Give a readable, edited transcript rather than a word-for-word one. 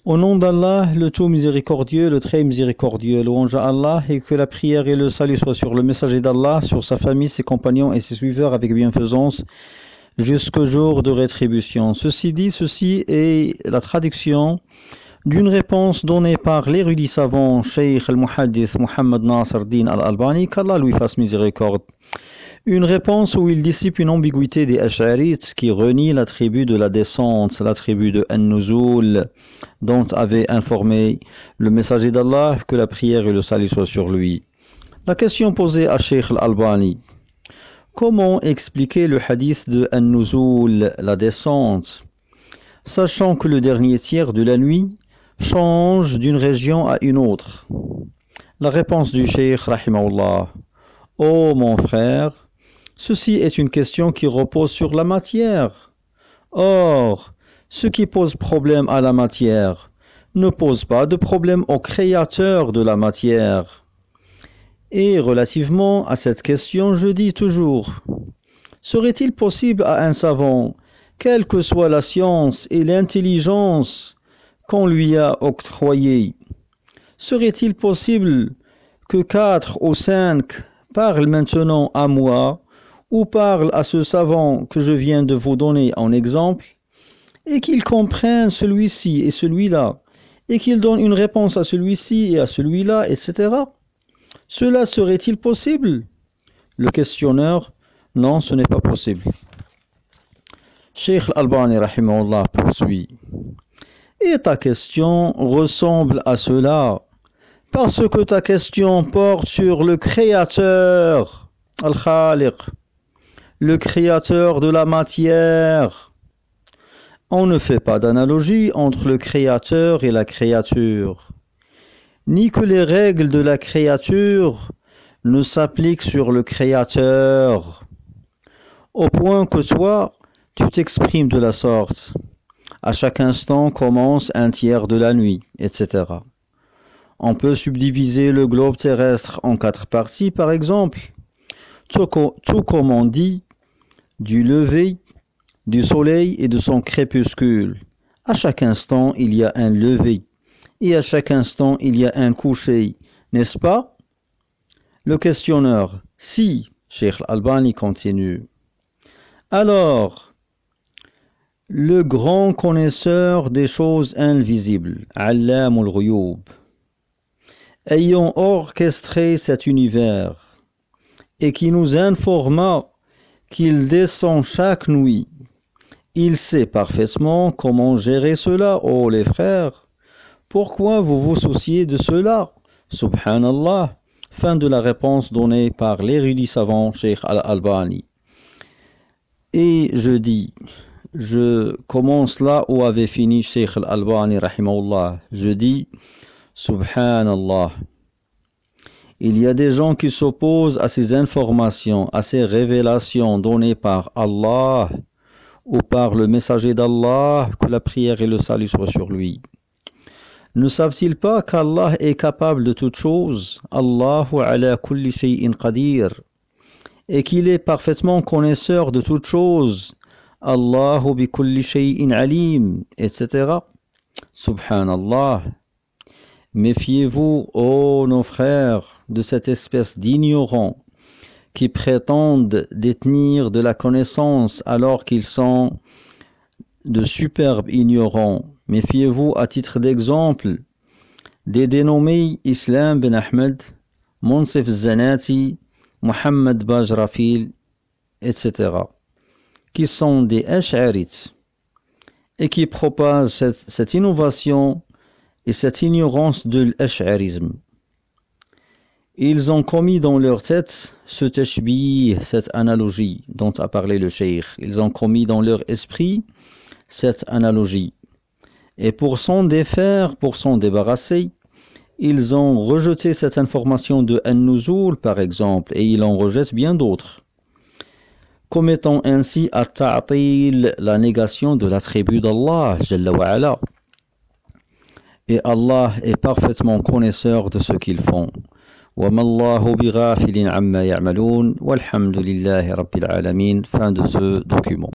Au nom d'Allah, le tout miséricordieux, le très miséricordieux, louange à Allah et que la prière et le salut soient sur le messager d'Allah, sur sa famille, ses compagnons et ses suiveurs avec bienfaisance jusqu'au jour de rétribution. Ceci dit, ceci est la traduction d'une réponse donnée par l'érudit savant Cheikh al-Muhaddith Muhammad Nasr Din al-Albani, qu'Allah lui fasse miséricorde. Une réponse où il dissipe une ambiguïté des Ash'arites qui renie la tribu de la descente, la tribu de An-Nuzul, dont avait informé le messager d'Allah que la prière et le salut soient sur lui. La question posée à Cheikh al-Albani: comment expliquer le hadith de An-Nuzul, la descente, sachant que le dernier tiers de la nuit change d'une région à une autre? La réponse du Cheikh, rahimahullah: ô mon frère, ceci est une question qui repose sur la matière. Or, ce qui pose problème à la matière ne pose pas de problème au créateur de la matière. Et relativement à cette question, je dis toujours: serait-il possible à un savant, quelle que soit la science et l'intelligence qu'on lui a octroyées, serait-il possible que 4 ou 5 parlent maintenant à moi ou parlent à ce savant que je viens de vous donner en exemple, et qu'ils comprennent celui-ci et celui-là, et qu'ils donnent une réponse à celui-ci et à celui-là, etc. Cela serait-il possible? Le questionneur: non, ce n'est pas possible. Cheikh al-Albani rahimahullah poursuit: et ta question ressemble à cela, parce que ta question porte sur le créateur, al-Khaliq, le créateur de la matière. On ne fait pas d'analogie entre le créateur et la créature, ni que les règles de la créature ne s'appliquent sur le créateur, au point que toi, tu t'exprimes de la sorte. À chaque instant commence un tiers de la nuit, etc. On peut subdiviser le globe terrestre en 4 parties, par exemple, tout comme on dit du lever du soleil et de son crépuscule. À chaque instant, il y a un lever, et à chaque instant, il y a un coucher, n'est-ce pas? Le questionneur: si, Cheikh al-Albani continue. Alors, le grand connaisseur des choses invisibles, Allam al-Ghuyub, ayant orchestré cet univers, et qui nous informa qu'il descend chaque nuit, il sait parfaitement comment gérer cela, ô les frères. Pourquoi vous vous souciez de cela? Subhanallah. Fin de la réponse donnée par l'érudit savant Cheikh al-Albani. Et je commence là où avait fini Cheikh al-Albani rahimahullah. Je dis: Subhanallah. Il y a des gens qui s'opposent à ces informations, à ces révélations données par Allah ou par le messager d'Allah, que la prière et le salut soient sur lui. Ne savent-ils pas qu'Allah est capable de toutes choses, Allahu ala kulli shay'in qadir, et qu'il est parfaitement connaisseur de toutes choses, Allahu bi kulli shay'in alim, etc. Subhanallah. Méfiez-vous, ô nos frères, de cette espèce d'ignorants qui prétendent détenir de la connaissance alors qu'ils sont de superbes ignorants. Méfiez-vous à titre d'exemple des dénommés Islam ben Ahmed, Monsef Zanati, Mohammed Bajrafil, etc., qui sont des Ash'arites et qui propagent cette innovation et cette ignorance de l'ash'arisme. Ils ont commis dans leur tête ce tashbih, cette analogie dont a parlé le cheikh. Ils ont commis dans leur esprit cette analogie. Et pour s'en défaire, pour s'en débarrasser, ils ont rejeté cette information de An-Nuzul, par exemple, et ils en rejettent bien d'autres, commettant ainsi at-ta'til, la négation de l'attribut d'Allah, Jalla wa Ala. Et Allah est parfaitement connaisseur de ce qu'ils font. وَمَا اللَّهُ بِغَافِلٍ عَمَّا يَعْمَلُونَ وَالْحَمْدُ لِلَّهِ رَبِّ الْعَالَمِينَ. Fin de ce document.